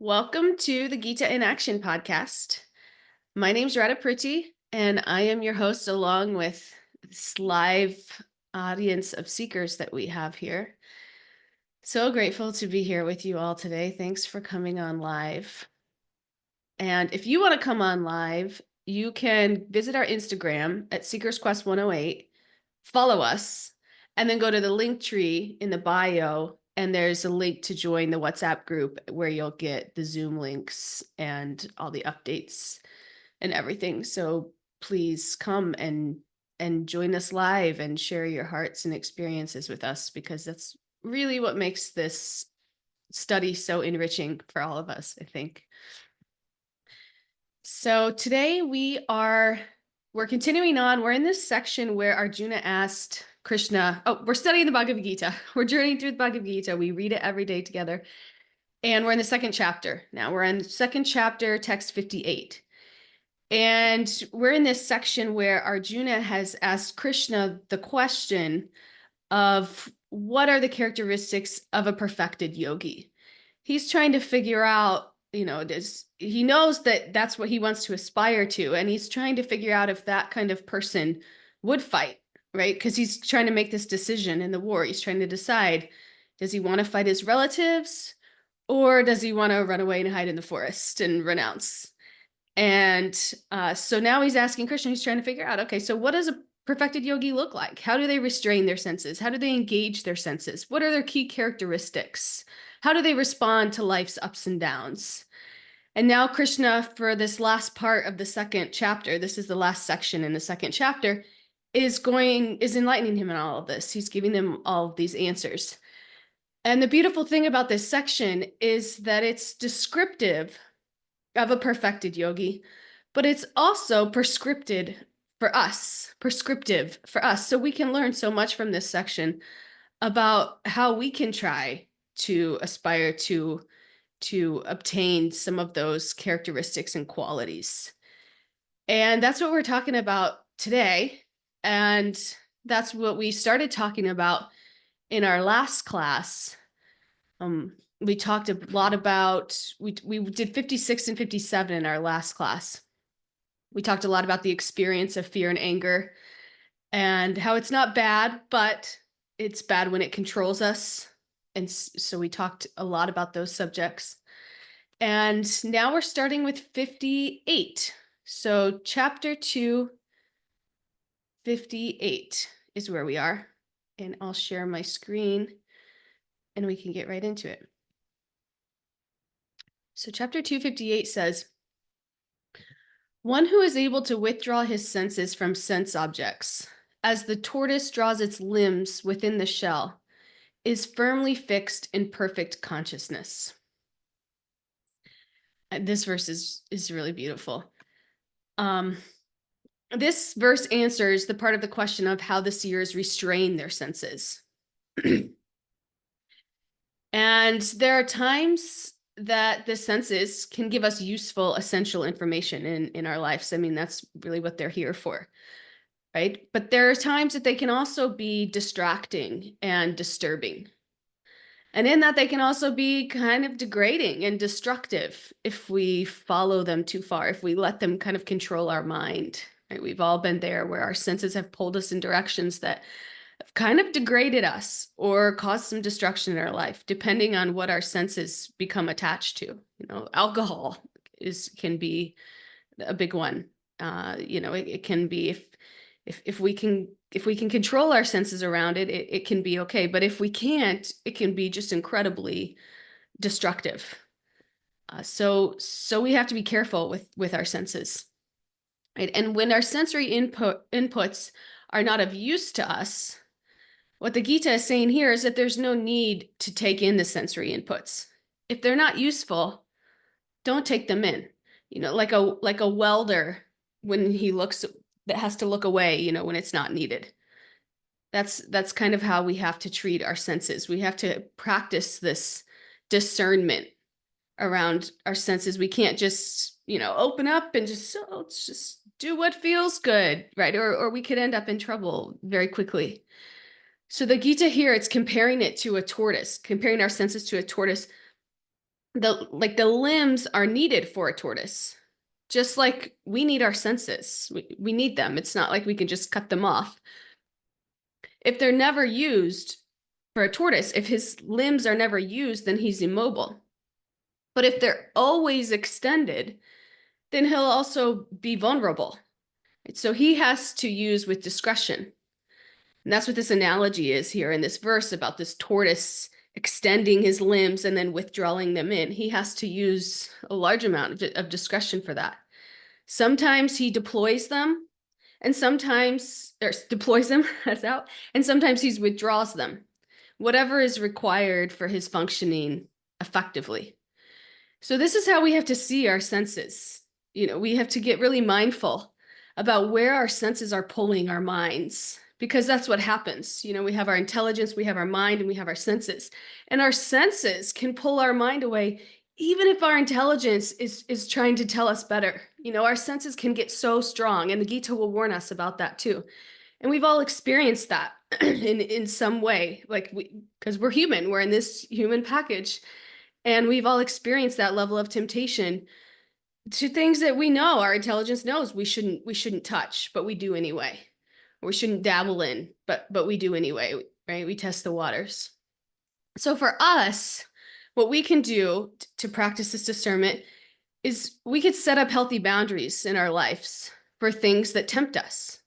Welcome to the Gita in Action podcast. My name's Radha Priti, and I am your host along with this live audience of seekers that we have here. So grateful to be here with you all today. Thanks for coming on live. And if you want to come on live, you can visit our Instagram at Seekers Quest 108, follow us, and then go to the link tree in the bio. And there's a link to join the WhatsApp group where you'll get the Zoom links and all the updates and everything. So please come and join us live and share your hearts and experiences with us, because that's really what makes this study so enriching for all of us, I think. So today we're continuing on. We're in this section where Arjuna asked Krishna, we're studying the Bhagavad Gita. We're journeying through the Bhagavad Gita. We read it every day together. And we're in the second chapter. Now we're in the second chapter, text 58. And we're in this section where Arjuna has asked Krishna the question of what are the characteristics of a perfected yogi? He's trying to figure out, he knows that that's what he wants to aspire to. And he's trying to figure out if that kind of person would fight, right? Because he's trying to make this decision in the war. He's trying to decide, does he want to fight his relatives, or does he want to run away and hide in the forest and renounce? And so now he's asking Krishna, he's trying to figure out, okay, so what does a perfected yogi look like? How do they restrain their senses? How do they engage their senses? What are their key characteristics? How do they respond to life's ups and downs? And now Krishna, for this last part of the second chapter, this is the last section in the second chapter, is enlightening him in all of this. He's giving them all of these answers. And the beautiful thing about this section is that it's descriptive of a perfected yogi, but it's also prescriptive for us. So we can learn so much from this section about how we can try to aspire to obtain some of those characteristics and qualities. And that's what we're talking about today. And that's what we started talking about in our last class. We talked a lot about, we did 56 and 57 in our last class. We talked a lot about the experience of fear and anger and how it's not bad, but it's bad when it controls us. And so we talked a lot about those subjects. And now we're starting with 58. So chapter 2, 58 is where we are. And I'll share my screen and we can get right into it. So chapter 258 says, one who is able to withdraw his senses from sense objects, as the tortoise draws its limbs within the shell, is firmly fixed in perfect consciousness. This verse is really beautiful. This verse answers the part of the question of how the seers restrain their senses. And there are times that the senses can give us useful, essential information in our lives. I mean, that's really what they're here for, right? But there are times that they can also be distracting and disturbing. And in that, they can also be kind of degrading and destructive if we follow them too far, if we let them kind of control our mind, right? We've all been there where our senses have pulled us in directions that have kind of degraded us or caused some destruction in our life, depending on what our senses become attached to. Alcohol can be a big one. It can be if we can control our senses around it, it can be okay. But if we can't, it can be just incredibly destructive. So we have to be careful with our senses, right? And when our sensory inputs are not of use to us, what the Gita is saying here is that there's no need to take in the sensory inputs. If they're not useful, don't take them in. Like a welder, when he looks, that has to look away, when it's not needed. That's kind of how we have to treat our senses. We have to practice this discernment around our senses. We can't just, open up and just do what feels good, right? Or we could end up in trouble very quickly. So the Gita here, it's comparing it to a tortoise, comparing our senses to a tortoise. the limbs are needed for a tortoise, just like we need our senses. We need them. It's not like we can just cut them off. If they're never used for a tortoise, if his limbs are never used, then he's immobile. But if they're always extended, then he'll also be vulnerable. So he has to use with discretion. And that's what this analogy is here in this verse about this tortoise extending his limbs and then withdrawing them in. He has to use a large amount of discretion for that. Sometimes he deploys them, and sometimes or deploys them, that's out, and sometimes he withdraws them. Whatever is required for his functioning effectively. So this is how we have to see our senses. We have to get really mindful about where our senses are pulling our minds, because that's what happens. We have our intelligence, we have our mind, and we have our senses. And our senses can pull our mind away, even if our intelligence is trying to tell us better. Our senses can get so strong, and the Gita will warn us about that too. And we've all experienced that in some way, because we're human, we're in this human package. And we've all experienced that level of temptation to things that we know our intelligence knows we shouldn't touch, but we do anyway. Or we shouldn't dabble in, but we do anyway, right? We test the waters. So for us, what we can do to practice this discernment is we could set up healthy boundaries in our lives for things that tempt us.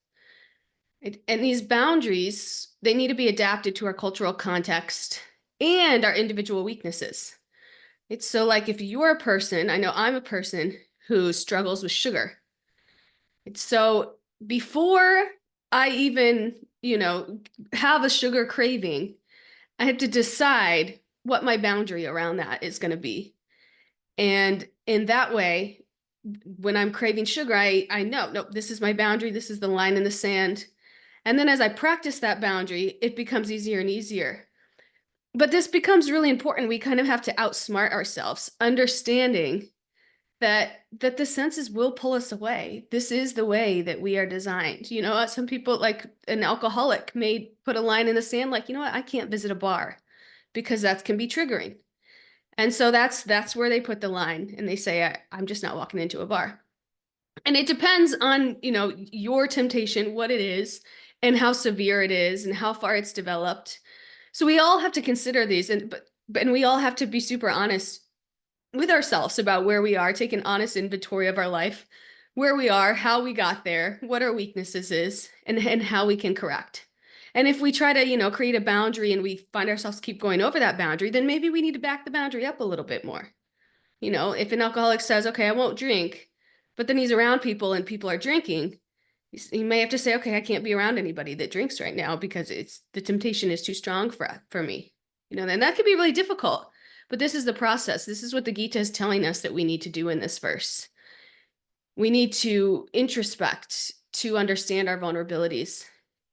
And these boundaries, they need to be adapted to our cultural context and our individual weaknesses. It's so like if you're a person, I know I'm a person who struggles with sugar. It's so before I even, have a sugar craving, I have to decide what my boundary around that is going to be. And in that way, when I'm craving sugar, I know, no, this is my boundary. This is the line in the sand. And then as I practice that boundary, it becomes easier and easier. But this becomes really important. We kind of have to outsmart ourselves, understanding that the senses will pull us away. This is the way that we are designed. Some people, like an alcoholic, may put a line in the sand, like, what, I can't visit a bar because that can be triggering. And so that's where they put the line, and they say, I'm just not walking into a bar. And it depends on, your temptation, what it is, and how severe it is, and how far it's developed. So we all have to consider these, and we all have to be super honest with ourselves about where we are, take an honest inventory of our life, where we are, how we got there, what our weaknesses is, and how we can correct. And if we try to, create a boundary and we find ourselves keep going over that boundary, then maybe we need to back the boundary up a little bit more. If an alcoholic says, okay, I won't drink, but then he's around people and people are drinking, you may have to say, okay, I can't be around anybody that drinks right now because the temptation is too strong for me. And that can be really difficult. But this is the process. This is what the Gita is telling us that we need to do in this verse. We need to introspect to understand our vulnerabilities,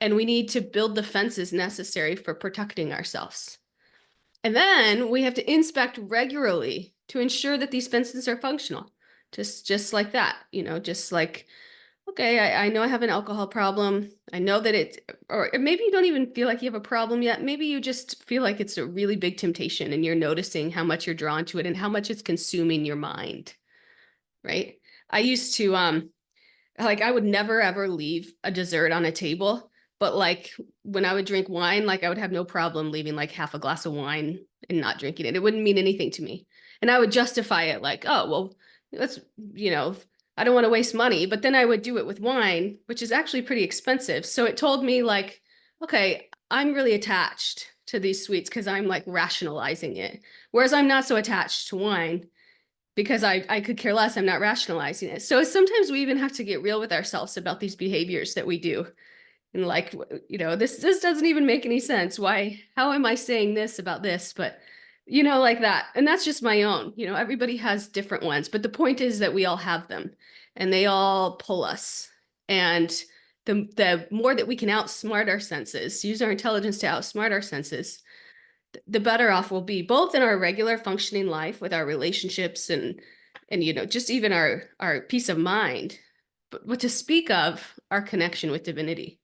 and we need to build the fences necessary for protecting ourselves. And then we have to inspect regularly to ensure that these fences are functional. Just like that, just like, okay, I know I have an alcohol problem. I know that or maybe you don't even feel like you have a problem yet. Maybe you just feel like it's a really big temptation and you're noticing how much you're drawn to it and how much it's consuming your mind, right? I used to, I would never ever leave a dessert on a table, but when I would drink wine, I would have no problem leaving half a glass of wine and not drinking it. It wouldn't mean anything to me. And I would justify it oh, well, that's, I don't want to waste money, but then I would do it with wine, which is actually pretty expensive. So it told me okay, I'm really attached to these sweets because I'm rationalizing it. Whereas I'm not so attached to wine because I could care less. I'm not rationalizing it. So sometimes we even have to get real with ourselves about these behaviors that we do. And this doesn't even make any sense. How am I saying this about this? But like that. And that's just my own, everybody has different ones, but the point is that we all have them and they all pull us. And the more that we can outsmart our senses, use our intelligence to outsmart our senses, the better off we'll be, both in our regular functioning life with our relationships and just even our peace of mind, but to speak of our connection with divinity.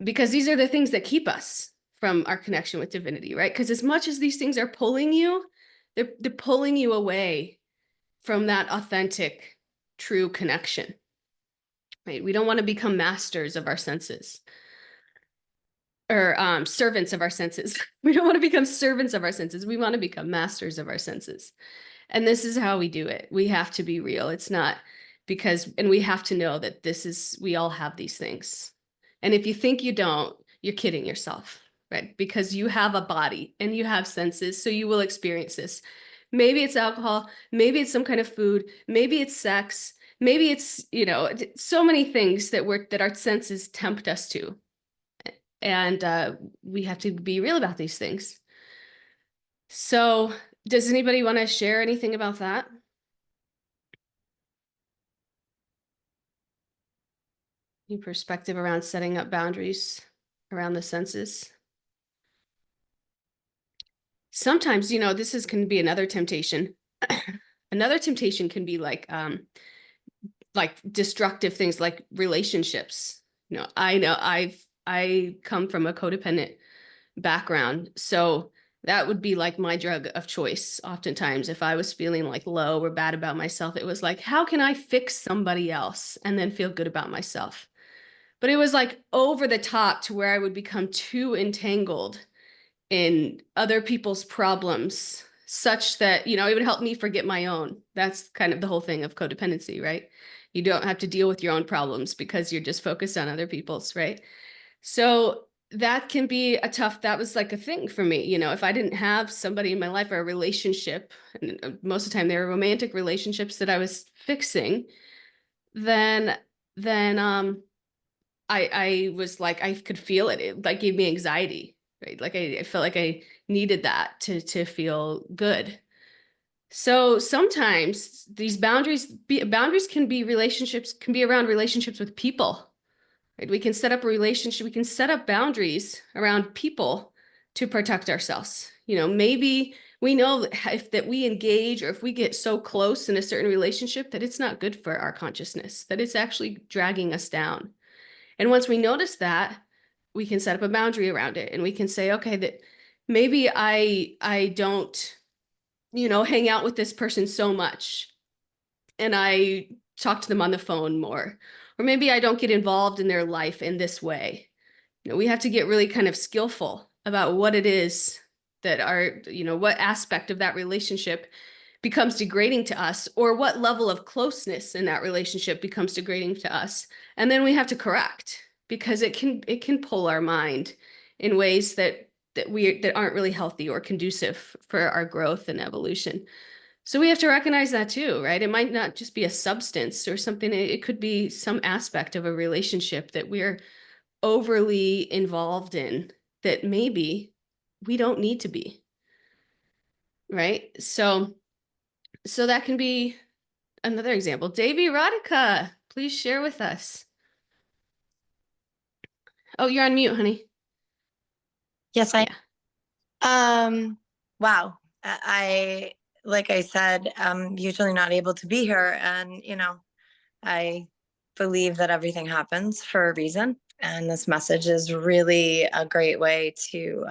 Because these are the things that keep us from our connection with divinity, right? Because as much as these things are pulling you, They're pulling you away from that authentic, true connection, right? We don't want to become masters of our senses or servants of our senses. We don't want to become servants of our senses. We want to become masters of our senses. And this is how we do it. We have to be real. It's not because, and we have to know that we all have these things. And if you think you don't, you're kidding yourself, right? Because you have a body and you have senses, so you will experience this. Maybe it's alcohol, maybe it's some kind of food, maybe it's sex, maybe it's, so many things that our senses tempt us to. And we have to be real about these things. So does anybody want to share anything about that? Any perspective around setting up boundaries around the senses? Sometimes, this can be another temptation. Another temptation can be like destructive things like relationships. I come from a codependent background, so that would be like my drug of choice. Oftentimes, if I was feeling like low or bad about myself, it was like, how can I fix somebody else and then feel good about myself? But it was like over the top to where I would become too entangled in other people's problems, such that, it would help me forget my own. That's kind of the whole thing of codependency, right? You don't have to deal with your own problems because you're just focused on other people's, right? So that was like a thing for me. If I didn't have somebody in my life or a relationship, and most of the time they were romantic relationships that I was fixing, then I was like, I could feel it. It like gave me anxiety, right? Like I felt like I needed that to feel good. So sometimes these boundaries can be around relationships with people, right? We can set up a relationship, we can set up boundaries around people to protect ourselves. Maybe we know that we engage or if we get so close in a certain relationship that it's not good for our consciousness, that it's actually dragging us down. And once we notice that, we can set up a boundary around it and we can say, okay, that maybe I don't, hang out with this person so much and I talk to them on the phone more. Or maybe I don't get involved in their life in this way. We have to get really kind of skillful about what it is that what aspect of that relationship becomes degrading to us, or what level of closeness in that relationship becomes degrading to us. And then we have to correct, because it can pull our mind in ways that aren't really healthy or conducive for our growth and evolution. So we have to recognize that too, right? It might not just be a substance or something. It could be some aspect of a relationship that we're overly involved in that maybe we don't need to be, right? So that can be another example. Davy Erotica, please share with us. Oh, you're on mute, honey. Yes, I. Yeah. Wow. Like I said, I'm usually not able to be here, and I believe that everything happens for a reason, and this message is really a great way to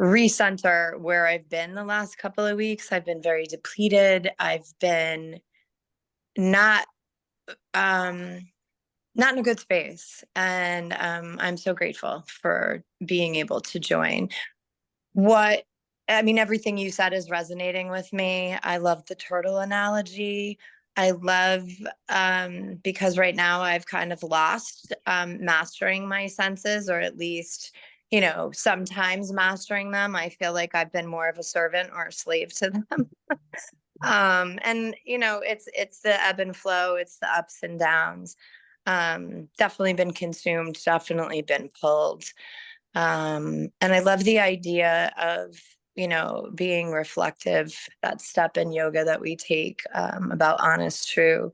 recenter where I've been the last couple of weeks. I've been very depleted. I've been not not in a good space, and I'm so grateful for being able to join. Everything you said is resonating with me. I love the turtle analogy. I love, because right now I've kind of lost mastering my senses, or at least, sometimes mastering them. I feel like I've been more of a servant or a slave to them. And it's the ebb and flow, it's the ups and downs. Definitely been consumed, definitely been pulled. And I love the idea of, being reflective, that step in yoga that we take, about honest, true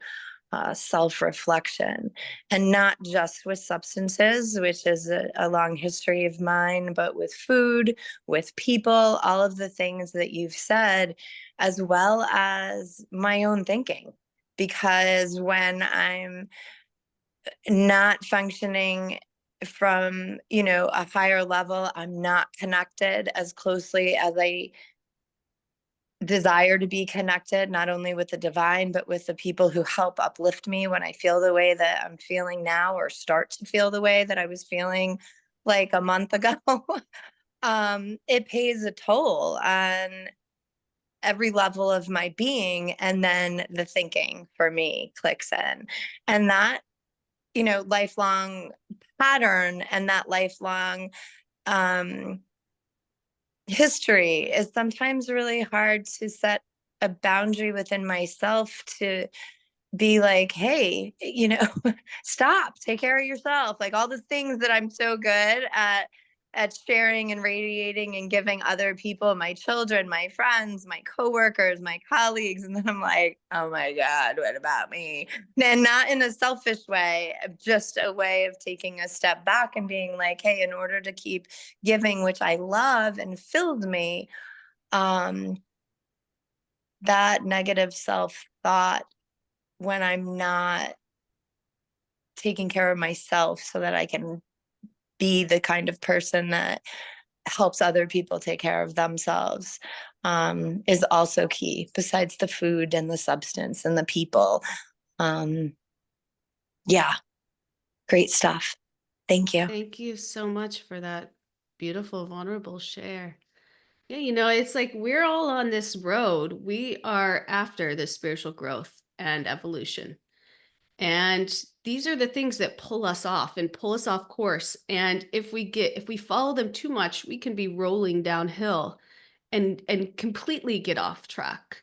self-reflection, and not just with substances, which is a long history of mine, but with food, with people, all of the things that you've said, as well as my own thinking. Because when I'm not functioning from a higher level, I'm not connected as closely as I desire to be connected, not only with the divine, but with the people who help uplift me when I feel the way that I'm feeling now, or start to feel the way that I was feeling like a month ago. It pays a toll on every level of my being. And then the thinking for me clicks in. And that, lifelong pattern and that lifelong um, history is sometimes really hard to set a boundary within myself to be like, hey, stop, take care of yourself. Like all the things that I'm so good at sharing and radiating and giving other people, my children, my friends, my coworkers, my colleagues. And then I'm like, oh my God, what about me? And not in a selfish way, just a way of taking a step back and being like, hey, in order to keep giving, which I love and filled me, um, that negative self-thought, when I'm not taking care of myself so that I can be the kind of person that helps other people take care of themselves, is also key, besides the food and the substance and the people. Yeah, great stuff. Thank you. Thank you so much for that beautiful, vulnerable share. Yeah, it's like we're all on this road. We are after this spiritual growth and evolution. And these are the things that pull us off and pull us off course. And if we follow them too much, we can be rolling downhill and completely get off track,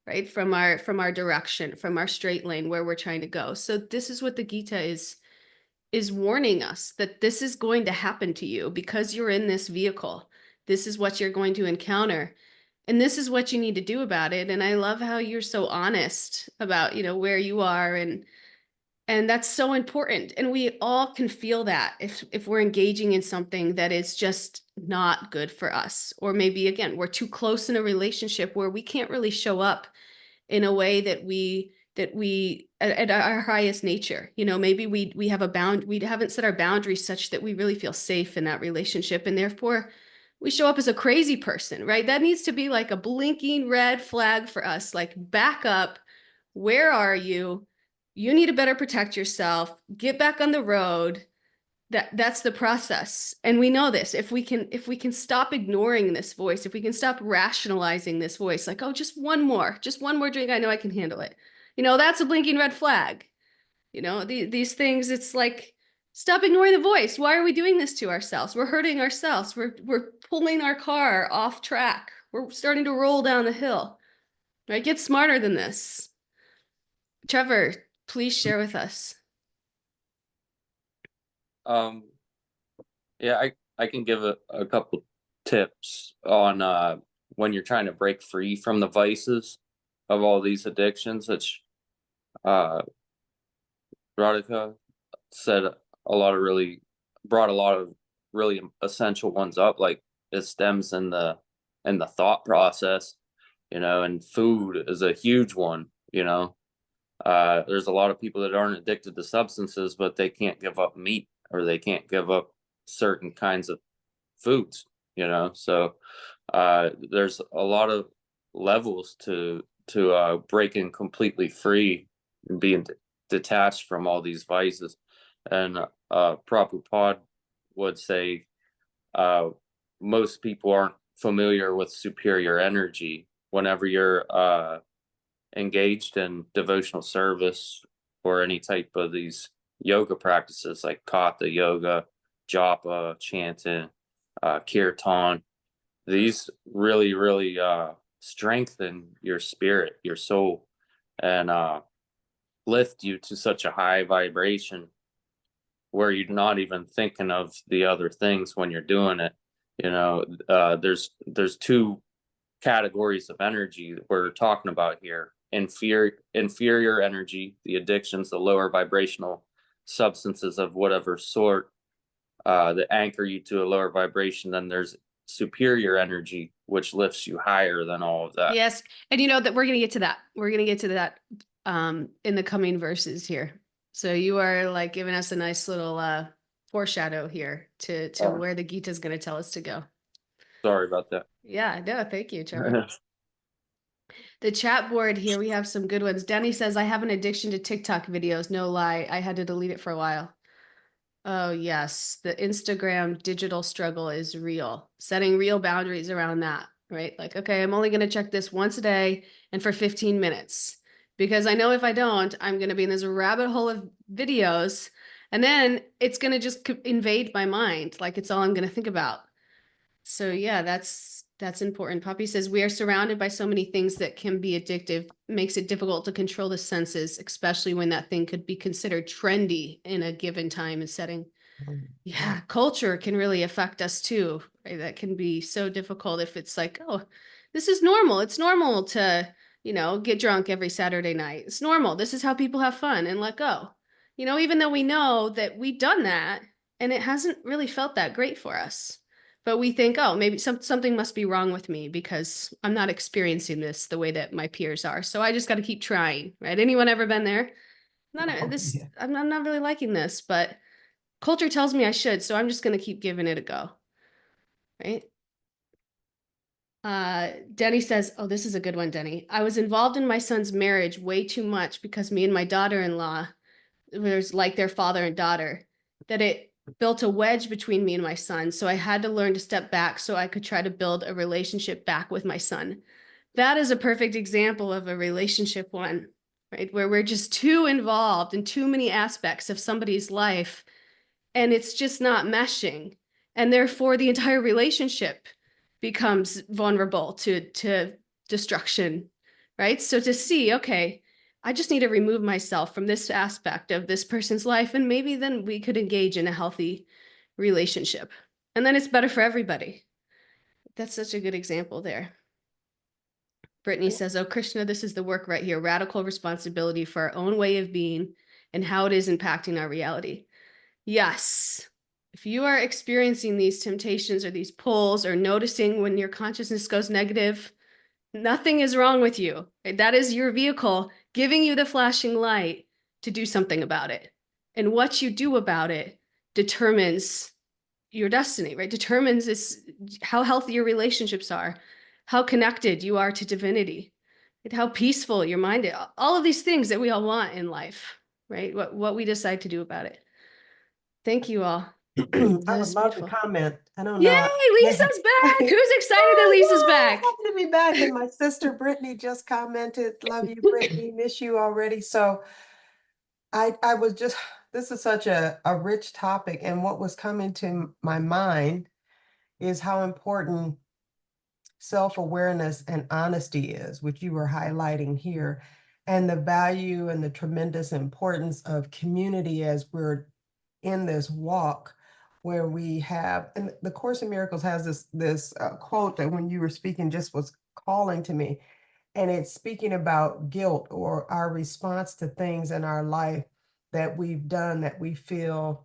right? From our direction, from our straight lane where we're trying to go. So this is what the Gita is warning us, that this is going to happen to you because you're in this vehicle. This is what you're going to encounter. And this is what you need to do about it. And I love how you're so honest about, where you are, and that's so important. And we all can feel that if we're engaging in something that is just not good for us. Or maybe again, we're too close in a relationship where we can't really show up in a way that we at our highest nature. Maybe we have we haven't set our boundaries such that we really feel safe in that relationship, and therefore we show up as a crazy person, right? That needs to be like a blinking red flag for us, like back up. Where are you? You need to better protect yourself. Get back on the road. That's the process. And we know this. If we can stop ignoring this voice, if we can stop rationalizing this voice, like, oh, just one more drink, I know I can handle it. That's a blinking red flag. These things, it's like, stop ignoring the voice. Why are we doing this to ourselves? We're hurting ourselves. We're pulling our car off track. We're starting to roll down the hill. Right? Get smarter than this. Trevor, please share with us. Um, yeah, I can give a couple tips on when you're trying to break free from the vices of all these addictions, which uh Radhika said a lot of really brought a lot of really essential ones up. Like it stems in the thought process, and food is a huge one. There's a lot of people that aren't addicted to substances, but they can't give up meat, or they can't give up certain kinds of foods, So there's a lot of levels to breaking completely free and being detached from all these vices. And Prabhupada would say uh, most people aren't familiar with superior energy. Whenever you're engaged in devotional service or any type of these yoga practices like Hatha yoga, japa, chanting, kirtan, these really, really strengthen your spirit, your soul, and lift you to such a high vibration where you're not even thinking of the other things when you're doing it. There's two categories of energy that we're talking about here. Inferior energy, the addictions, the lower vibrational substances of whatever sort that anchor you to a lower vibration. Then there's superior energy, which lifts you higher than all of that. Yes. And that we're going to get to that. We're going to get to that in the coming verses here. So you are like giving us a nice little foreshadow here to where the Gita is going to tell us to go. Sorry about that. Yeah, no, thank you, Trevor. The chat board here, we have some good ones. Denny says, I have an addiction to TikTok videos. No lie. I had to delete it for a while. Oh, yes. The Instagram digital struggle is real. Setting real boundaries around that, right? Like, okay, I'm only going to check this once a day and for 15 minutes because I know if I don't, I'm going to be in this rabbit hole of videos and then it's going to just invade my mind. Like it's all I'm going to think about. So yeah, that's important. Poppy says we are surrounded by so many things that can be addictive, makes it difficult to control the senses, especially when that thing could be considered trendy in a given time and setting. Yeah, culture can really affect us too, right? That can be so difficult if it's like, oh, this is normal. It's normal to, get drunk every Saturday night. It's normal. This is how people have fun and let go. Even though we know that we've done that and it hasn't really felt that great for us. But we think, oh, maybe something must be wrong with me because I'm not experiencing this the way that my peers are. So I just got to keep trying, right? Anyone ever been there? Yeah. I'm not really liking this, but culture tells me I should, so I'm just going to keep giving it a go. Right? Denny says, oh, this is a good one, Denny. I was involved in my son's marriage way too much because me and my daughter-in-law was like their father and daughter, that it built a wedge between me and my son. So I had to learn to step back so I could try to build a relationship back with my son. That is a perfect example of a relationship one, right? Where we're just too involved in too many aspects of somebody's life and it's just not meshing. And therefore the entire relationship becomes vulnerable to destruction, right? So to see, okay, I just need to remove myself from this aspect of this person's life, and maybe then we could engage in a healthy relationship. And then it's better for everybody. That's such a good example there. Brittany says, oh, Krishna, this is the work right here. Radical responsibility for our own way of being and how it is impacting our reality. Yes. If you are experiencing these temptations or these pulls or noticing when your consciousness goes negative, nothing is wrong with you. That is your vehicle giving you the flashing light to do something about it. And what you do about it determines your destiny, right? Determines how healthy your relationships are, how connected you are to divinity, and how peaceful your mind is. All of these things that we all want in life, right? What we decide to do about it. Thank you all. I That would was love to beautiful. comment. I don't Yay, know. Lisa's back. Who's excited that Lisa's back? Happy to be back. And my sister Brittany just commented, love you, Brittany, miss you already. So I was just, this is such a rich topic. And what was coming to my mind is how important self-awareness and honesty is, which you were highlighting here, and the value and the tremendous importance of community as we're in this walk where we have, and the Course in Miracles has this quote that when you were speaking just was calling to me, and it's speaking about guilt or our response to things in our life that we've done that we feel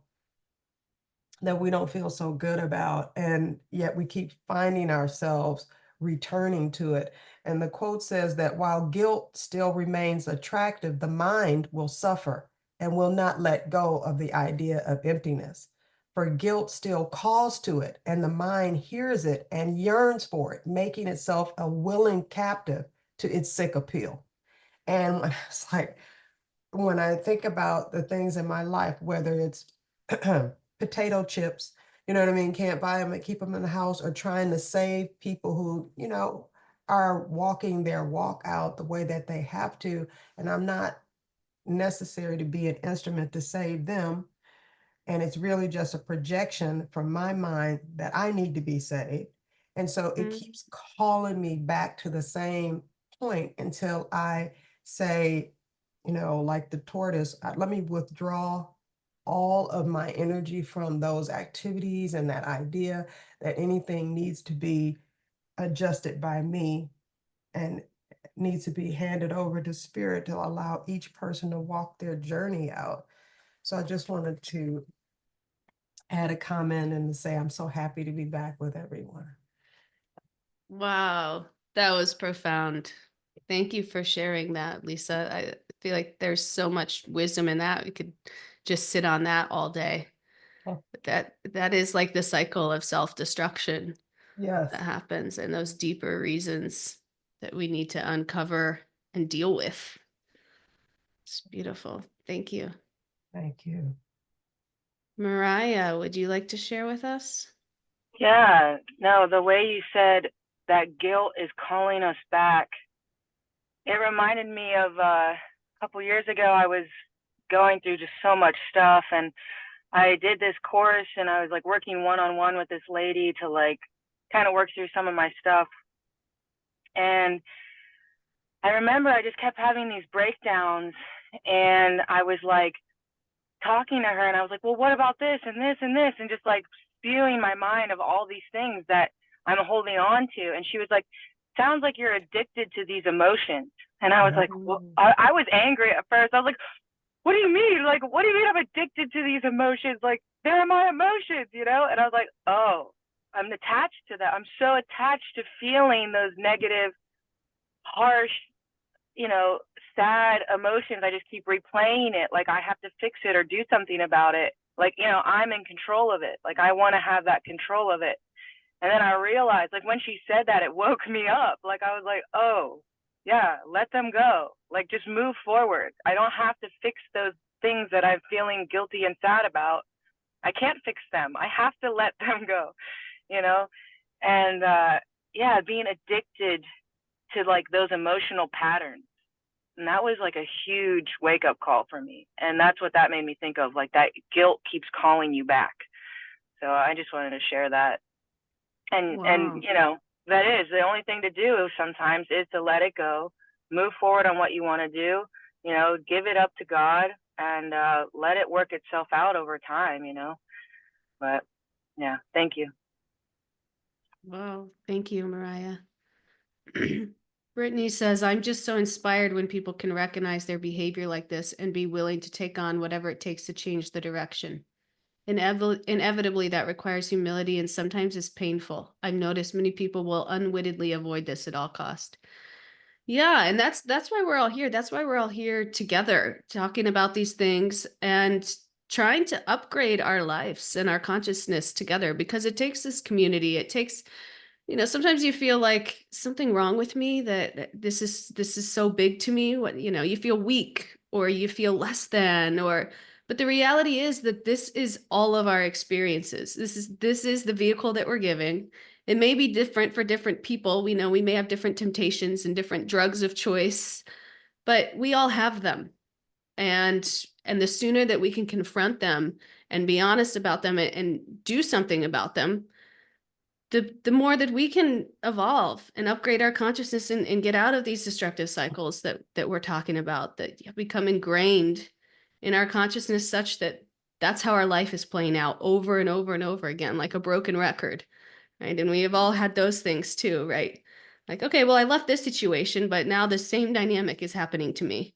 that we don't feel so good about, and yet we keep finding ourselves returning to it. And the quote says that while guilt still remains attractive, the mind will suffer and will not let go of the idea of emptiness. For guilt still calls to it, and the mind hears it and yearns for it, making itself a willing captive to its sick appeal. And it's like, when I think about the things in my life, whether it's potato chips, you know what I mean, can't buy them and keep them in the house, or trying to save people who, are walking their walk out the way that they have to. And I'm not necessary to be an instrument to save them. And it's really just a projection from my mind that I need to be saved. And so it keeps calling me back to the same point until I say, like the tortoise, let me withdraw all of my energy from those activities and that idea that anything needs to be adjusted by me and needs to be handed over to spirit to allow each person to walk their journey out. So I just wanted to add a comment and to say I'm so happy to be back with everyone. Wow, that was profound. Thank you for sharing that, Lisa. I feel like there's so much wisdom in that. We could just sit on that all day. Oh. But that is like the cycle of self-destruction Yes. that happens, and those deeper reasons that we need to uncover and deal with. It's beautiful. Thank you. Thank you. Mariah, would you like to share with us? Yeah, no, the way you said that guilt is calling us back, it reminded me of a couple years ago, I was going through just so much stuff, and I did this course, and I was like working one-on-one with this lady to like kind of work through some of my stuff. And I remember I just kept having these breakdowns, and I was like talking to her, and I was like, well, what about this and this and this, and just like spewing my mind of all these things that I'm holding on to. And she was like, sounds like you're addicted to these emotions. And I was like, well, I was angry at first. I was like, what do you mean? Like, what do you mean I'm addicted to these emotions? Like, they're my emotions, you know? And I was like, oh, I'm attached to that. I'm so attached to feeling those negative, harsh, you know, sad emotions. I just keep replaying it. Like I have to fix it or do something about it. Like, you know, I'm in control of it. Like I want to have that control of it. And then I realized, like when she said that, it woke me up. Like I was like, oh yeah, let them go. Like just move forward. I don't have to fix those things that I'm feeling guilty and sad about. I can't fix them. I have to let them go, you know? And yeah, being addicted to like those emotional patterns. And that was like a huge wake up call for me. And that's what that made me think of, like that guilt keeps calling you back. So I just wanted to share that. And, Wow. and, you know, that is the only thing to do sometimes is to let it go, move forward on what you want to do, you know, give it up to God and let it work itself out over time, you know. But yeah, thank you. Wow. Thank you, Mariah. Brittany says, I'm just so inspired when people can recognize their behavior like this and be willing to take on whatever it takes to change the direction. Inevitably, that requires humility and sometimes is painful. I've noticed many people will unwittingly avoid this at all cost. Yeah, and that's why we're all here. That's why we're all here together, talking about these things and trying to upgrade our lives and our consciousness together, because it takes this community. It takes, you know, sometimes you feel like something wrong with me, that this is so big to me. What, you know, you feel weak or you feel less than, or, but the reality is that this is all of our experiences. This is the vehicle that we're given. It may be different for different people. We know we may have different temptations and different drugs of choice, but we all have them. And the sooner that we can confront them and be honest about them and do something about them, the more that we can evolve and upgrade our consciousness and get out of these destructive cycles that we're talking about, that become ingrained in our consciousness such that that's how our life is playing out over and over and over again, like a broken record, right? And we have all had those things too, right? Like, okay, well, I left this situation, but now the same dynamic is happening to me.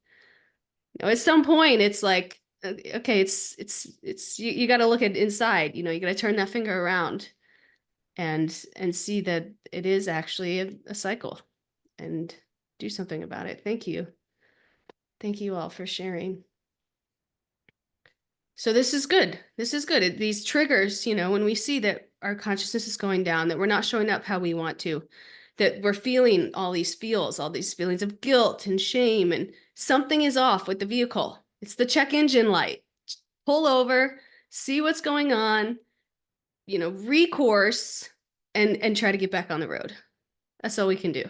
You know, at some point, it's like, okay, it's you got to look at inside, you know, you got to turn that finger around and see that it is actually a cycle and do something about it. Thank you. Thank you all for sharing. So this is good. This is good. These triggers, you know, when we see that our consciousness is going down, that we're not showing up how we want to, that we're feeling all these feels, all these feelings of guilt and shame, and something is off with the vehicle. It's the check engine light. Pull over, see what's going on, you know, recourse, and try to get back on the road. That's all we can do.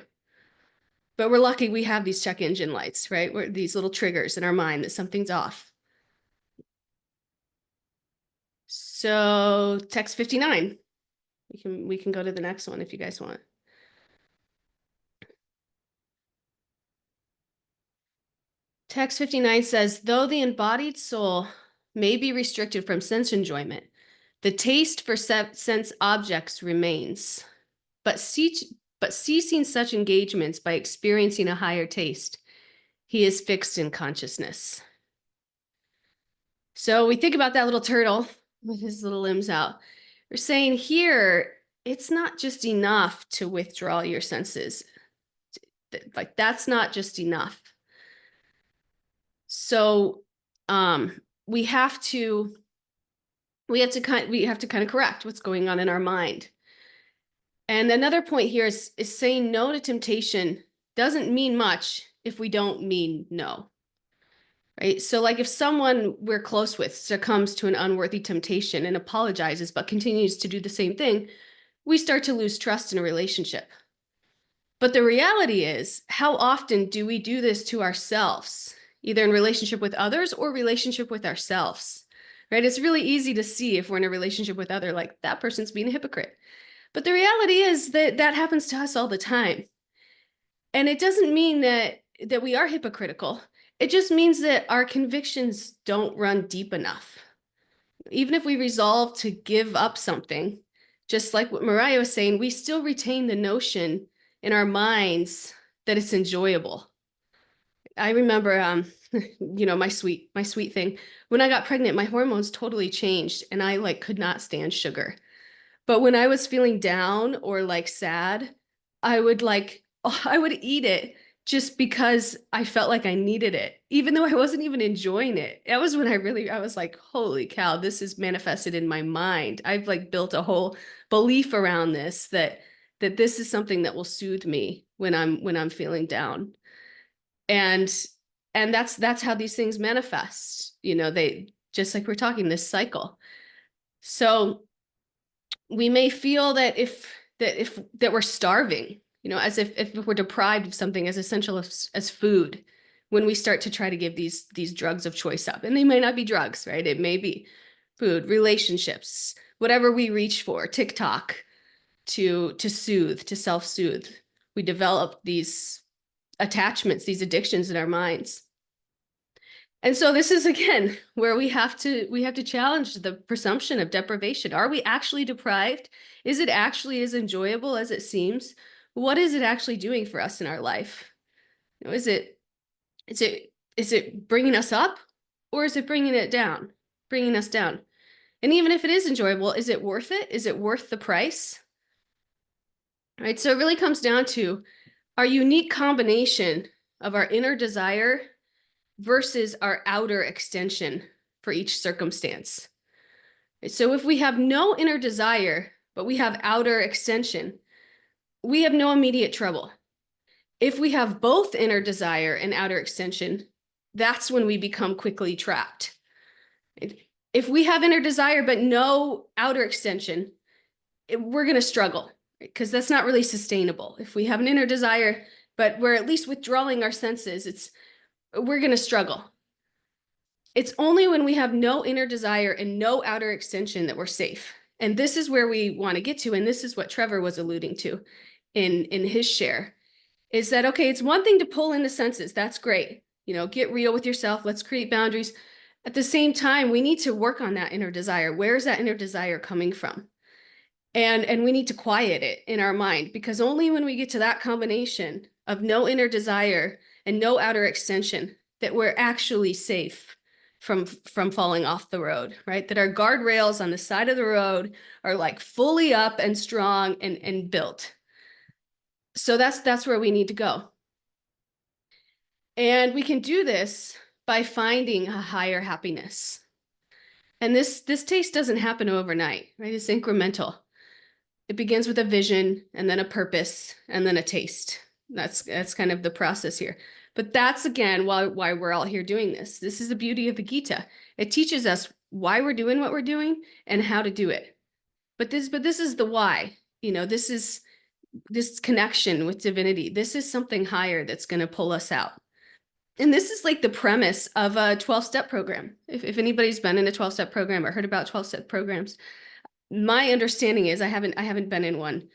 But we're lucky we have these check engine lights, right? We're these little triggers in our mind that something's off. So text 59. We can go to the next one if you guys want. Text 59 says, though the embodied soul may be restricted from sense enjoyment, the taste for sense objects remains. But ceasing such engagements by experiencing a higher taste, he is fixed in consciousness. So we think about that little turtle with his little limbs out. We're saying here, it's not just enough to withdraw your senses. Like that's not just enough. So we have to kind of correct what's going on in our mind. And another point here is saying no to temptation doesn't mean much if we don't mean no. Right? So like if someone we're close with succumbs to an unworthy temptation and apologizes but continues to do the same thing, we start to lose trust in a relationship. But the reality is, how often do we do this to ourselves, either in relationship with others or relationship with ourselves? Right? It's really easy to see if we're in a relationship with other, like that person's being a hypocrite. But the reality is that that happens to us all the time. And it doesn't mean that we are hypocritical. It just means that our convictions don't run deep enough. Even if we resolve to give up something, just like what Mariah was saying, we still retain the notion in our minds that it's enjoyable. I remember, you know, my sweet thing. When I got pregnant, my hormones totally changed and I like could not stand sugar. But when I was feeling down or like sad, I would eat it just because I felt like I needed it, even though I wasn't even enjoying it. That was when I was like, holy cow, this is manifested in my mind. I've like built a whole belief around this that this is something that will soothe me when I'm feeling down. And that's how these things manifest. You know, they just like we're talking this cycle. So we may feel that that we're starving, you know, as if we're deprived of something as essential as food, when we start to try to give these drugs of choice up. And they may not be drugs, right? It may be food, relationships, whatever we reach for, TikTok, to soothe, to self-soothe. We develop these attachments, these addictions in our minds. And so this is again where we have to challenge the presumption of deprivation. Are we actually deprived? Is it actually as enjoyable as it seems? What is it actually doing for us in our life? You know, is it bringing us up, or is it bringing us down? And even if it is enjoyable, is it worth it? Is it worth the price? All right. So it really comes down to our unique combination of our inner desire versus our outer extension for each circumstance. So if we have no inner desire, but we have outer extension, we have no immediate trouble. If we have both inner desire and outer extension, that's when we become quickly trapped. If we have inner desire, but no outer extension, we're going to struggle because that's not really sustainable. If we have an inner desire, but we're at least withdrawing our senses, we're going to struggle. It's only when we have no inner desire and no outer extension that we're safe. And this is where we want to get to. And this is what Trevor was alluding to in his share, is that, okay, it's one thing to pull in the senses. That's great. You know, get real with yourself. Let's create boundaries. At the same time, we need to work on that inner desire. Where is that inner desire coming from? And we need to quiet it in our mind, because only when we get to that combination of no inner desire and no outer extension that we're actually safe from falling off the road, right? That our guardrails on the side of the road are like fully up and strong and built. So that's where we need to go. And we can do this by finding a higher happiness. And this taste doesn't happen overnight, right? It's incremental. It begins with a vision and then a purpose and then a taste. That's kind of the process here. But that's again why we're all here doing this. This is the beauty of the Gita. It teaches us why we're doing what we're doing and how to do it. But this is the why. You know, this is this connection with divinity. This is something higher that's going to pull us out. And this is like the premise of a 12-step program. If anybody's been in a 12-step program or heard about 12-step programs, my understanding is I haven't been in one,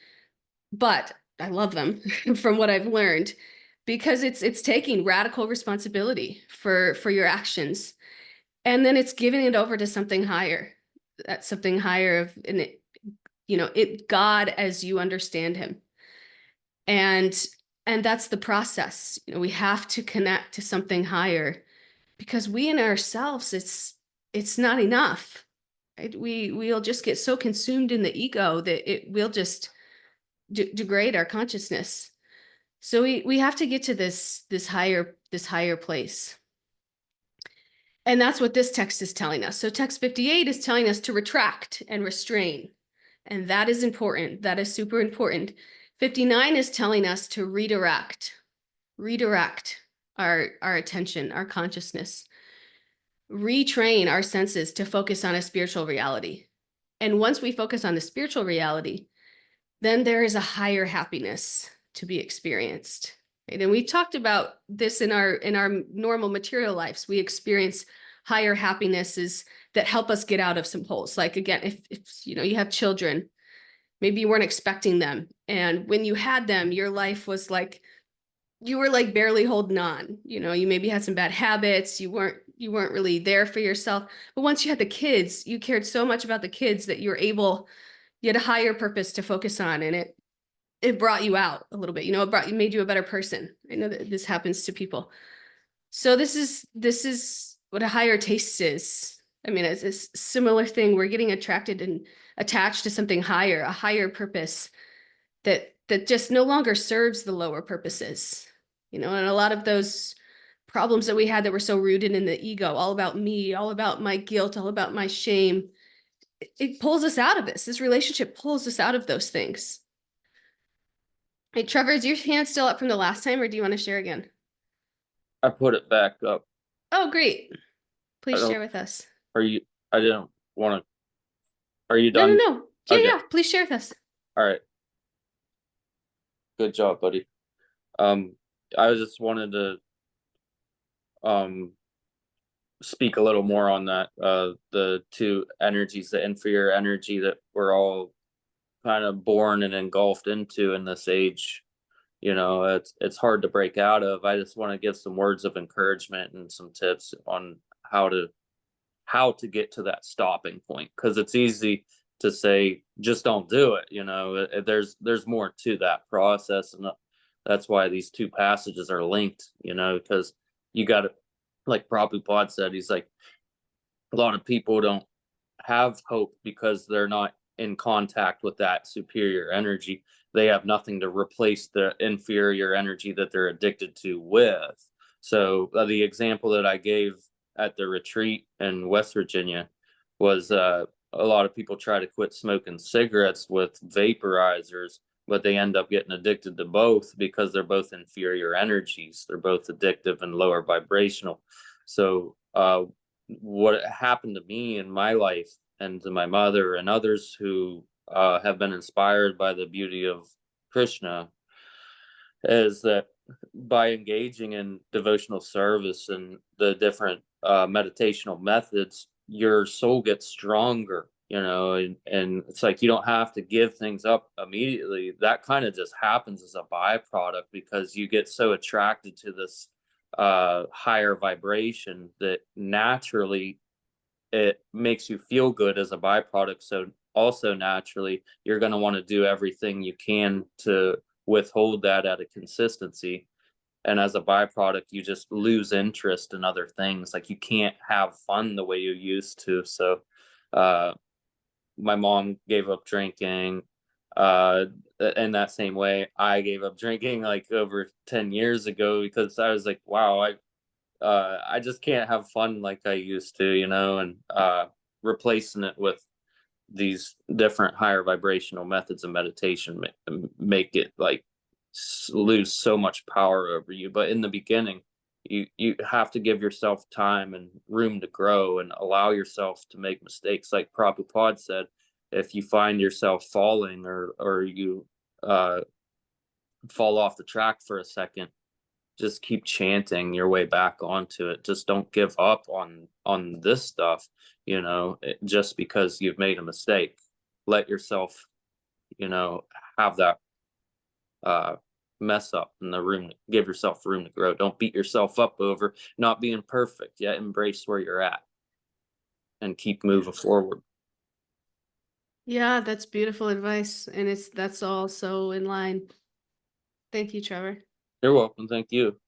but I love them from what I've learned, because it's taking radical responsibility for your actions, and then it's giving it over to something higher. That's something higher God as you understand him, and that's the process. You know, we have to connect to something higher, because we in ourselves, it's not enough. Right? We'll just get so consumed in the ego that it will just degrade our consciousness. So we have to get to this higher place. And that's what this text is telling us. So text 58 is telling us to retract and restrain. And that is important. That is super important. 59 is telling us to redirect. redirect our attention, our consciousness, retrain our senses to focus on a spiritual reality. And once we focus on the spiritual reality, then there is a higher happiness to be experienced. Right? And we talked about this in our normal material lives. We experience higher happinesses that help us get out of some holes. Like again, if you have children, maybe you weren't expecting them, and when you had them, your life was like you were like barely holding on. You maybe had some bad habits. You weren't really there for yourself. But once you had the kids, you cared so much about the kids that you had a higher purpose to focus on, and it brought you out a little bit. It made you a better person. I know that this happens to people. So this is what a higher taste is. I mean, it's a similar thing. We're getting attracted and attached to something higher, a higher purpose that just no longer serves the lower purposes. And a lot of those problems that we had that were so rooted in the ego, all about me, all about my guilt, all about my shame, it pulls us out of this. This relationship pulls us out of those things. Hey, Trevor, is your hand still up from the last time, or do you want to share again? I put it back up. Oh, great. Please don't- share with us. I didn't want to. Are you No, done? no, no. Yeah, Okay. yeah. Please share with us. All right. Good job, buddy. I just wanted to speak a little more on that. The two energies, the inferior energy that we're all kind of born and engulfed into in this age. It's hard to break out of. I just want to give some words of encouragement and some tips on how to get to that stopping point, because it's easy to say just don't do it. There's more to that process, and that's why these two passages are linked, because you got to, like Prabhupada said, he's like, a lot of people don't have hope because they're not in contact with that superior energy. They have nothing to replace the inferior energy that they're addicted to with. So the example that I gave at the retreat in West Virginia was a lot of people try to quit smoking cigarettes with vaporizers, but they end up getting addicted to both because they're both inferior energies. They're both addictive and lower vibrational. So what happened to me in my life and to my mother and others who have been inspired by the beauty of Krishna is that by engaging in devotional service and the different meditational methods, your soul gets stronger, and it's like you don't have to give things up immediately. That kind of just happens as a byproduct because you get so attracted to this higher vibration that naturally it makes you feel good as a byproduct. So also naturally you're going to want to do everything you can to withhold that at a consistency, and as a byproduct you just lose interest in other things. Like you can't have fun the way you used to. So my mom gave up drinking, in that same way I gave up drinking like over 10 years ago, because I was like, wow, I just can't have fun like I used to, and replacing it with these different higher vibrational methods of meditation make it like lose so much power over you. But in the beginning, you have to give yourself time and room to grow and allow yourself to make mistakes. Like Prabhupada said, if you find yourself falling or you fall off the track for a second, just keep chanting your way back onto it. Just don't give up on this stuff, just because you've made a mistake. Let yourself, have that mess up in the room. Give yourself room to grow. Don't beat yourself up over not being perfect. Yet embrace where you're at and keep moving forward. Yeah, that's beautiful advice, and that's all so in line. Thank you, Trevor. You're welcome. Thank you.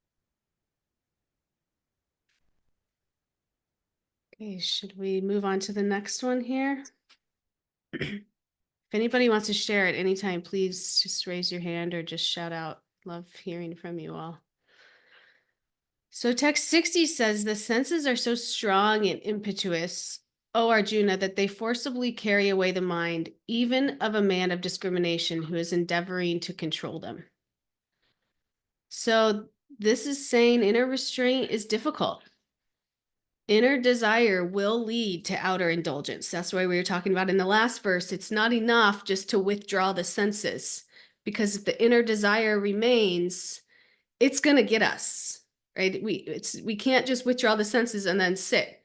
Okay, should we move on to the next one here? If anybody wants to share at any time, please just raise your hand or just shout out. Love hearing from you all. So text 60 says, the senses are so strong and impetuous, O Arjuna, that they forcibly carry away the mind, even of a man of discrimination who is endeavoring to control them. So this is saying inner restraint is difficult. Inner desire will lead to outer indulgence. That's why we were talking about in the last verse. It's not enough just to withdraw the senses, because if the inner desire remains, it's going to get us, right? We can't just withdraw the senses and then sit.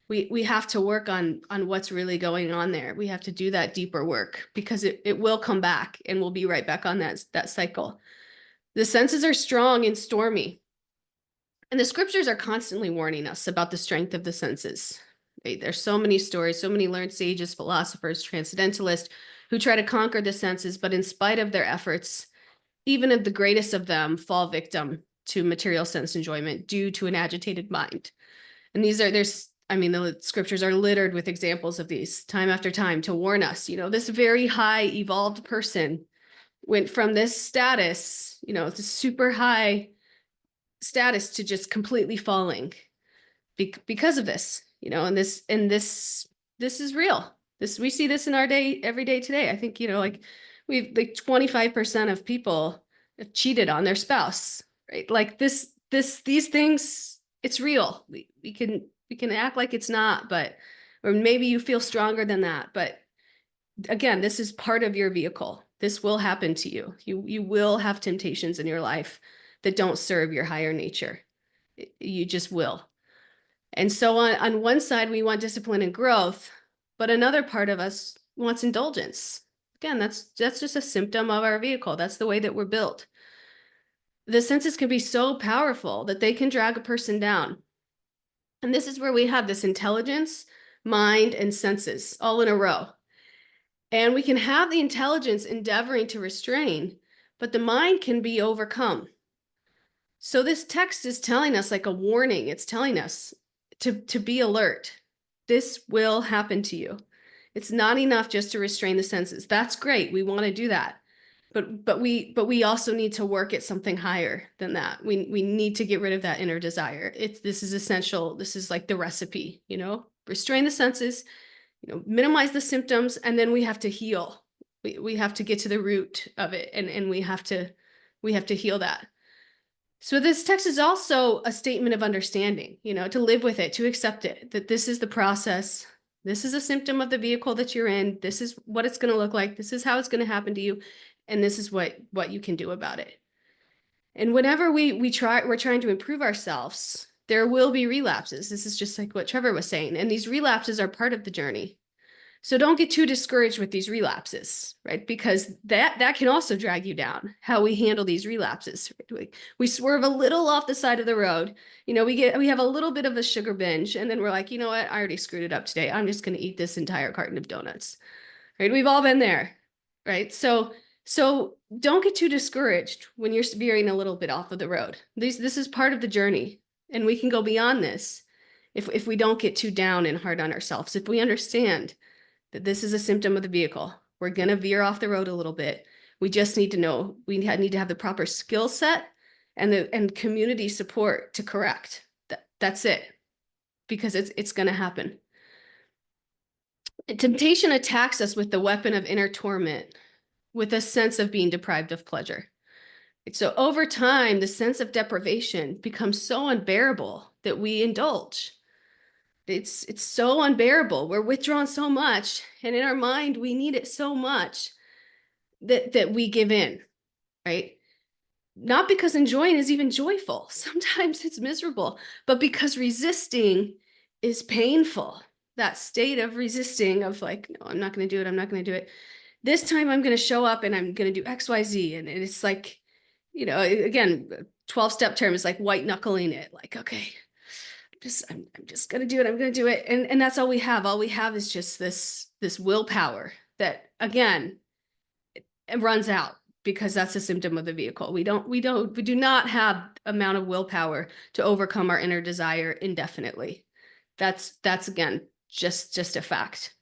We have to work on what's really going on there. We have to do that deeper work, because it will come back, and we'll be right back on that cycle. The senses are strong and stormy. And the scriptures are constantly warning us about the strength of the senses. Right? There's so many stories, so many learned sages, philosophers, transcendentalists who try to conquer the senses, but in spite of their efforts, even of the greatest of them fall victim to material sense enjoyment due to an agitated mind. And the scriptures are littered with examples of these time after time to warn us, this very high evolved person went from this status, this super high status, to just completely falling because of this, and this is real. We see this in our day, every day today. I think, we've like 25% of people have cheated on their spouse, right? Like these things, it's real. We can act like it's not, or maybe you feel stronger than that. But again, this is part of your vehicle. This will happen to you. You will have temptations in your life that don't serve your higher nature. You just will. And so on one side, we want discipline and growth, but another part of us wants indulgence. Again, that's just a symptom of our vehicle. That's the way that we're built. The senses can be so powerful that they can drag a person down. And this is where we have this intelligence, mind, and senses all in a row. And we can have the intelligence endeavoring to restrain, but the mind can be overcome. So this text is telling us, like a warning. It's telling us to be alert. This will happen to you. It's not enough just to restrain the senses. That's great. We want to do that. But we also need to work at something higher than that. We need to get rid of that inner desire. This is essential. This is like the recipe, restrain the senses, minimize the symptoms, and then we have to heal. We have to get to the root of it, and we have to heal that. So this text is also a statement of understanding, to live with it, to accept it, that this is the process. This is a symptom of the vehicle that you're in. This is what it's going to look like. This is how it's going to happen to you. And this is what you can do about it. And whenever we're trying to improve ourselves, there will be relapses. This is just like what Trevor was saying. And these relapses are part of the journey. So don't get too discouraged with these relapses, right? Because that can also drag you down, how we handle these relapses. Right? We swerve a little off the side of the road. We have a little bit of a sugar binge, and then we're like, you know what? I already screwed it up today. I'm just going to eat this entire carton of donuts. Right? We've all been there, right? So don't get too discouraged when you're veering a little bit off of the road. This is part of the journey, and we can go beyond this if we don't get too down and hard on ourselves. If we understand that this is a symptom of the vehicle, we're going to veer off the road a little bit. We just need to know, we need to have the proper skill set and community support to correct. That's it, because it's going to happen. Temptation attacks us with the weapon of inner torment, with a sense of being deprived of pleasure. So over time, the sense of deprivation becomes so unbearable that we indulge. It's so unbearable. We're withdrawn so much, and in our mind, we need it so much that we give in, right? Not because enjoying is even joyful. Sometimes it's miserable, but because resisting is painful. That state of resisting, of like, no, I'm not going to do it. I'm not going to do it. This time I'm going to show up and I'm going to do X, Y, Z. And it's like, again, 12-step term is like white knuckling it. Like, okay, I'm just going to do it. I'm going to do it. And that's all we have. All we have is just this willpower that, again, it runs out, because that's a symptom of the vehicle. We do not have amount of willpower to overcome our inner desire indefinitely. That's again, just a fact.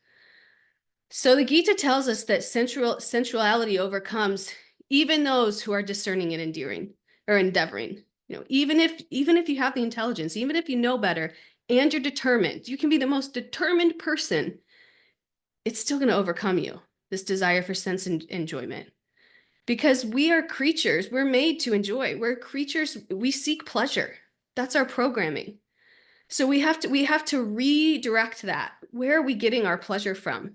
So the Gita tells us that sensuality overcomes even those who are discerning and endeavoring. Even if you have the intelligence, even if you know better and you're determined, you can be the most determined person. It's still going to overcome you, this desire for sense and enjoyment. because we are creatures. We're made to enjoy. We're creatures. We seek pleasure. That's our programming. So we have to redirect that. Where are we getting our pleasure from?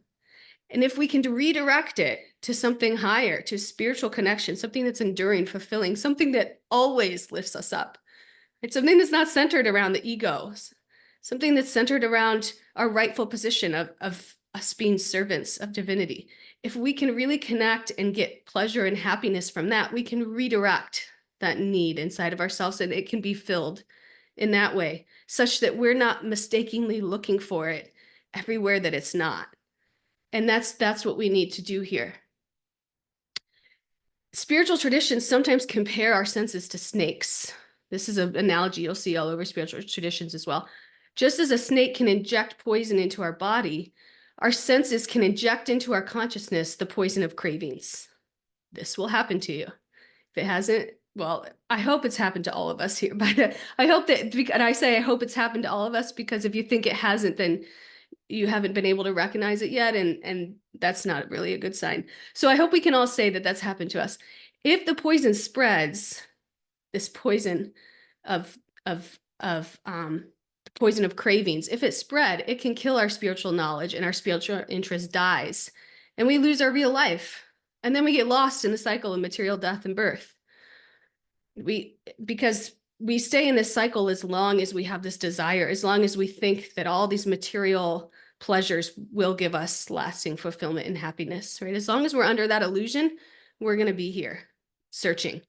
And if we can redirect it to something higher, to spiritual connection, something that's enduring, fulfilling, something that always lifts us up. It's something that's not centered around the ego, something that's centered around our rightful position of us being servants of divinity. If we can really connect and get pleasure and happiness from that, we can redirect that need inside of ourselves, and it can be filled in that way, such that we're not mistakenly looking for it everywhere that it's not. And that's what we need to do here. Spiritual traditions sometimes compare our senses to snakes. This is an analogy you'll see all over spiritual traditions as well. Just as a snake can inject poison into our body, our senses can inject into our consciousness the poison of cravings. This will happen to you. If it hasn't, well, I hope it's happened to all of us here. But I hope that, and I say I hope it's happened to all of us, because if you think it hasn't, then you haven't been able to recognize it yet, and that's not really a good sign. So I hope we can all say that that's happened to us. If the poison spreads, this poison of the poison of cravings, if it spread, it can kill our spiritual knowledge, and our spiritual interest dies, and we lose our real life, and then we get lost in the cycle of material death and birth. Because we stay in this cycle as long as we have this desire, as long as we think that all these material pleasures will give us lasting fulfillment and happiness, right? As long as we're under that illusion, we're going to be here searching.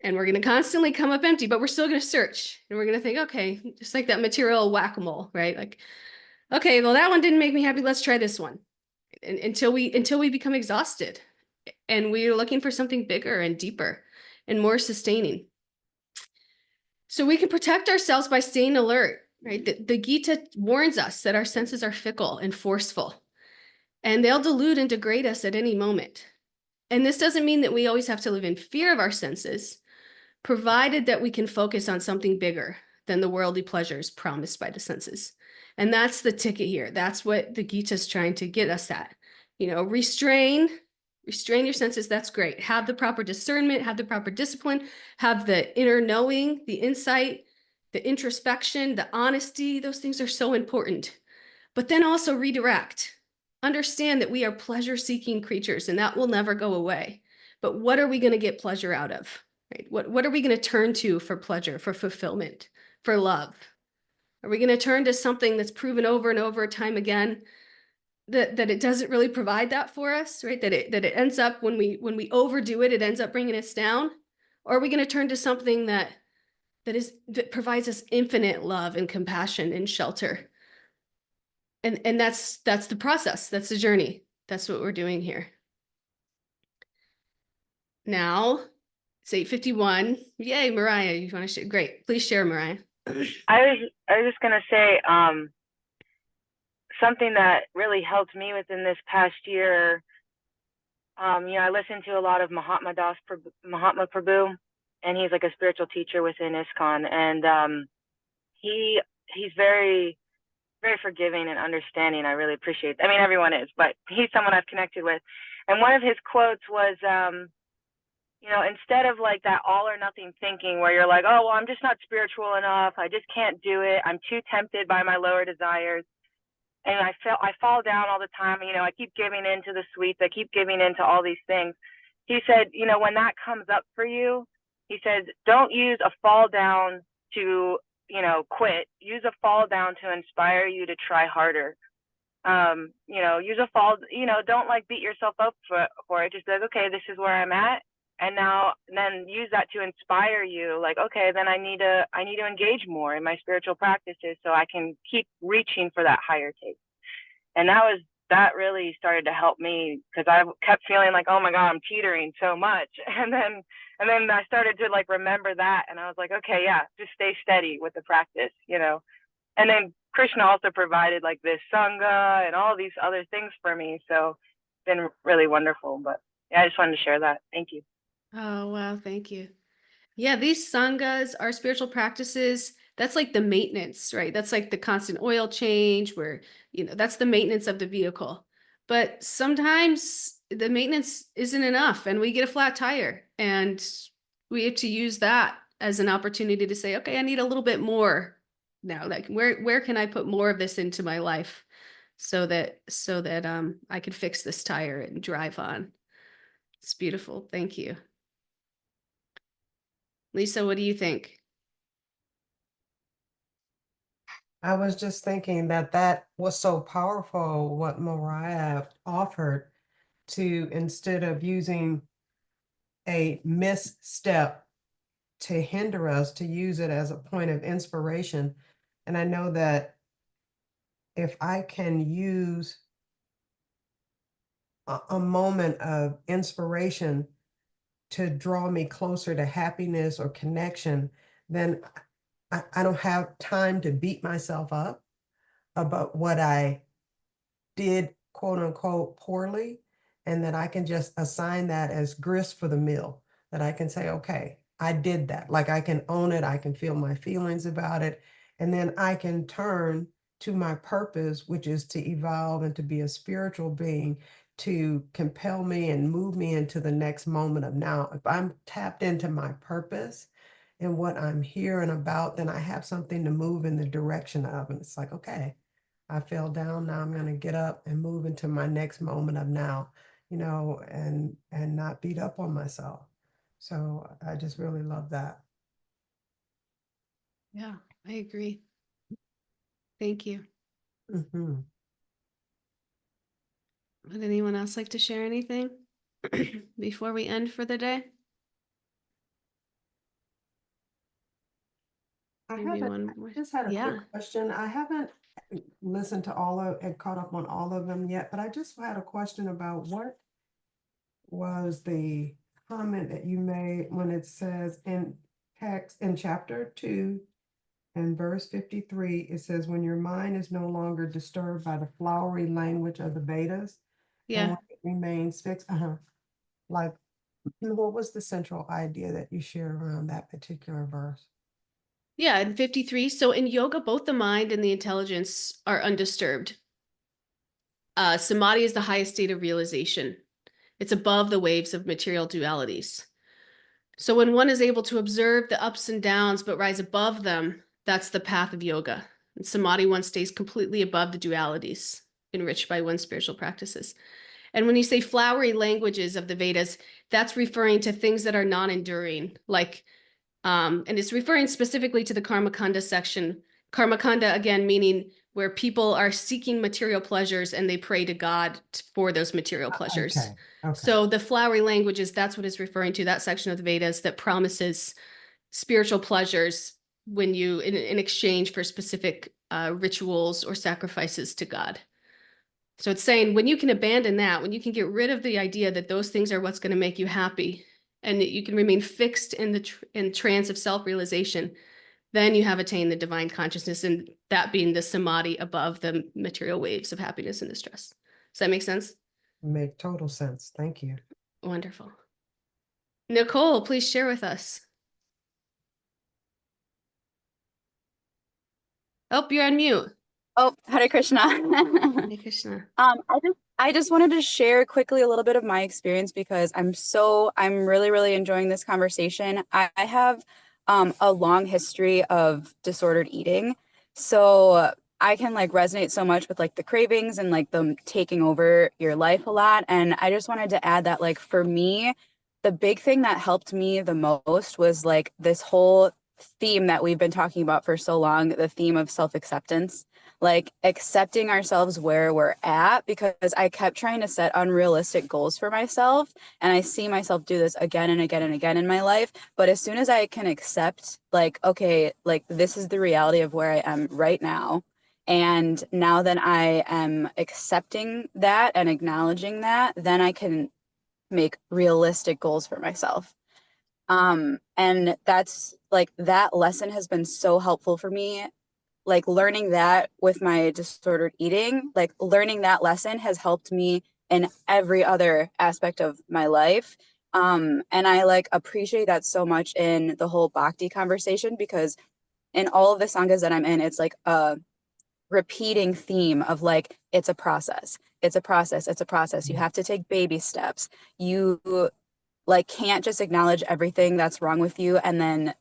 And we're going to constantly come up empty, but we're still going to search. And we're going to think, okay, just like that material whack-a-mole, right? Like, okay, well, that one didn't make me happy. Let's try this one. And until we become exhausted, and we're looking for something bigger and deeper and more sustaining. So we can protect ourselves by staying alert, right? The Gita warns us that our senses are fickle and forceful, and they'll delude and degrade us at any moment. And this doesn't mean that we always have to live in fear of our senses, provided that we can focus on something bigger than the worldly pleasures promised by the senses. And that's the ticket here. That's what the Gita is trying to get us at. Restrain your senses. That's great. Have the proper discernment, have the proper discipline, have the inner knowing, the insight, the introspection, the honesty. Those things are so important. But then also redirect. Understand that we are pleasure-seeking creatures, and that will never go away. But what are we going to get pleasure out of? Right? What are we going to turn to for pleasure, for fulfillment, for love? Are we going to turn to something that's proven over and over time again that it doesn't really provide that for us, right? That it ends up, when we overdo it, it ends up bringing us down? Or are we going to turn to something that provides us infinite love and compassion and shelter? And that's the process. That's the journey. That's what we're doing here. Now, it's 8:51. Yay, Mariah, you want to share? Great. Please share, Mariah. I was just gonna say something that really helped me within this past year. I listened to a lot of Mahatma Prabhu, and he's like a spiritual teacher within ISKCON, and he's very, very forgiving and understanding. I really appreciate it. I mean, everyone is, but he's someone I've connected with. And one of his quotes was, instead of like that all or nothing thinking where you're like, oh, well, I'm just not spiritual enough, I just can't do it, I'm too tempted by my lower desires, and I fall down all the time, I keep giving in to the sweets, I keep giving in to all these things. He said, when that comes up for you, he says, don't use a fall down to quit. Use a fall down to inspire you to try harder. Use a fall, don't like beat yourself up for it. Just like, okay, this is where I'm at. And then use that to inspire you. Like, okay, then I need to engage more in my spiritual practices so I can keep reaching for that higher taste. And that really started to help me, because I kept feeling like, oh my God, I'm teetering so much. And then I started to like remember that, and I was like, okay, yeah, just stay steady with the practice, And then Krishna also provided like this Sangha and all these other things for me. So it's been really wonderful. But yeah, I just wanted to share that. Thank you. Oh, wow. Thank you. Yeah, these sanghas, our spiritual practices, that's like the maintenance, right? That's like the constant oil change where, that's the maintenance of the vehicle. But sometimes the maintenance isn't enough and we get a flat tire, and we have to use that as an opportunity to say, okay, I need a little bit more now. Like where can I put more of this into my life so that I can fix this tire and drive on. It's beautiful. Thank you. Lisa, what do you think? I was just thinking that that was so powerful what Mariah offered, to, instead of using a misstep to hinder us, to use it as a point of inspiration. And I know that if I can use a moment of inspiration to draw me closer to happiness or connection, then I don't have time to beat myself up about what I did, quote unquote, poorly, and that I can just assign that as grist for the mill, that I can say, okay, I did that. Like, I can own it, I can feel my feelings about it, and then I can turn to my purpose, which is to evolve and to be a spiritual being, to compel me and move me into the next moment of now. If I'm tapped into my purpose and what I'm here and about, then I have something to move in the direction of. And it's like, okay, I fell down, now I'm going to get up and move into my next moment of now, and not beat up on myself. So I just really love that. Yeah, I agree. Thank you. Mhm. Would anyone else like to share anything before we end for the day? Maybe one more. Just had a Yeah. quick question. I haven't listened to all of and caught up on all of them yet, but I just had a question about what was the comment that you made when it says in text in chapter 2 and verse 53, it says, when your mind is no longer disturbed by the flowery language of the Vedas, and Yeah. when it remains fixed, like, what was the central idea that you shared around that particular verse? Yeah, in 53. So in yoga, both the mind and the intelligence are undisturbed. Samadhi is the highest state of realization. It's above the waves of material dualities. So when one is able to observe the ups and downs but rise above them, that's the path of yoga. In Samadhi, one stays completely above the dualities, enriched by one's spiritual practices. And when you say flowery languages of the Vedas, that's referring to things that are non-enduring, like and it's referring specifically to the Karmakanda section. Karmakanda, again, meaning where people are seeking material pleasures and they pray to God for those material pleasures. Okay. So the flowery languages, that's what it's referring to, that section of the Vedas that promises spiritual pleasures when you, in exchange for specific rituals or sacrifices to God. So it's saying when you can abandon that, when you can get rid of the idea that those things are what's going to make you happy, and that you can remain fixed in the in trance of self-realization, then you have attained the divine consciousness, and that being the samadhi above the material waves of happiness and distress. Does that make sense? Make total sense. Thank you. Wonderful. Nicole, please share with us. Oh, you're on mute. Oh, Hare Krishna. Hare Krishna. I just wanted to share quickly a little bit of my experience because I'm really, really enjoying this conversation. I have a long history of disordered eating. So I can like resonate so much with like the cravings and like them taking over your life a lot. And I just wanted to add that like for me, the big thing that helped me the most was like this whole theme that we've been talking about for so long, the theme of self-acceptance, like accepting ourselves where we're at, because I kept trying to set unrealistic goals for myself. And I see myself do this again and again and again in my life. But as soon as I can accept, like, okay, like this is the reality of where I am right now. And now that I am accepting that and acknowledging that, then I can make realistic goals for myself. And that's like that lesson has been so helpful for me. Like learning that with my disordered eating, like learning that lesson has helped me in every other aspect of my life. And I like appreciate that so much in the whole bhakti conversation, because in all of the sanghas that I'm in, it's like a repeating theme of like, it's a process. it's a process. It's a process. You have to take baby steps. You like can't just acknowledge everything that's wrong with you and then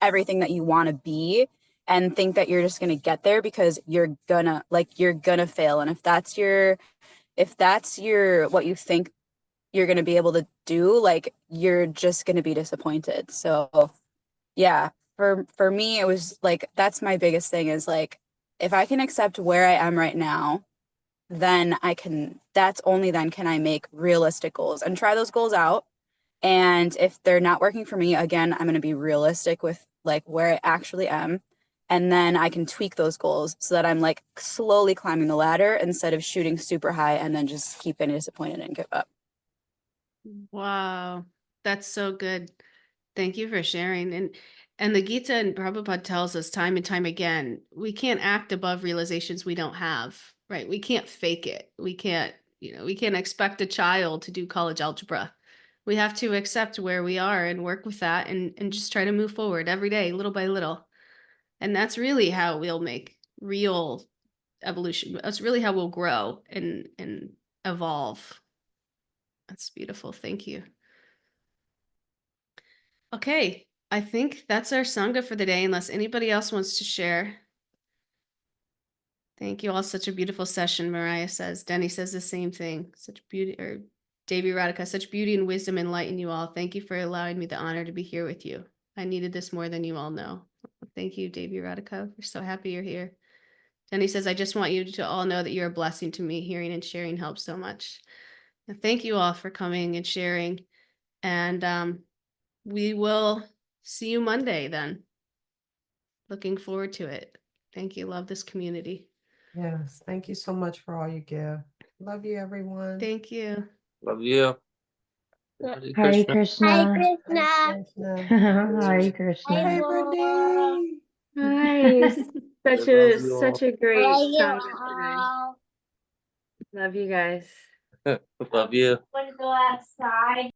everything that you want to be and think that you're just going to get there, because you're gonna fail. And if that's your what you think you're going to be able to do, like, you're just going to be disappointed. So yeah, for me, it was like, that's my biggest thing, is like, if I can accept where I am right now, then that's only then can I make realistic goals and try those goals out. And if they're not working for me, again, I'm going to be realistic with like where I actually am. And then I can tweak those goals so that I'm like slowly climbing the ladder instead of shooting super high and then just keep getting disappointed and give up. Wow, that's so good. Thank you for sharing. And the Gita and Prabhupada tells us time and time again, we can't act above realizations we don't have, right? We can't fake it. We can't expect a child to do college algebra. We have to accept where we are and work with that and just try to move forward every day, little by little. And that's really how we'll make real evolution. That's really how we'll grow and evolve. That's beautiful. Thank you. Okay, I think that's our Sangha for the day, unless anybody else wants to share. Thank you all. Such a beautiful session, Mariah says. Denny says the same thing. Such beauty, or Davy Radhika, such beauty and wisdom enlighten you all. Thank you for allowing me the honor to be here with you. I needed this more than you all know. Thank you, Davy Radhika. We're so happy you're here. Denny says, I just want you to all know that you're a blessing to me. Hearing and sharing helps so much. And thank you all for coming and sharing. And we will see you Monday then. Looking forward to it. Thank you. Love this community. Yes, thank you so much for all you give. Love you, everyone. Thank you. Love you. Hare Krishna. Krishna. Hare Krishna. Hey, Brittany. Nice. Love you all. Such a great song today. Love you guys. Love you. Want to go outside?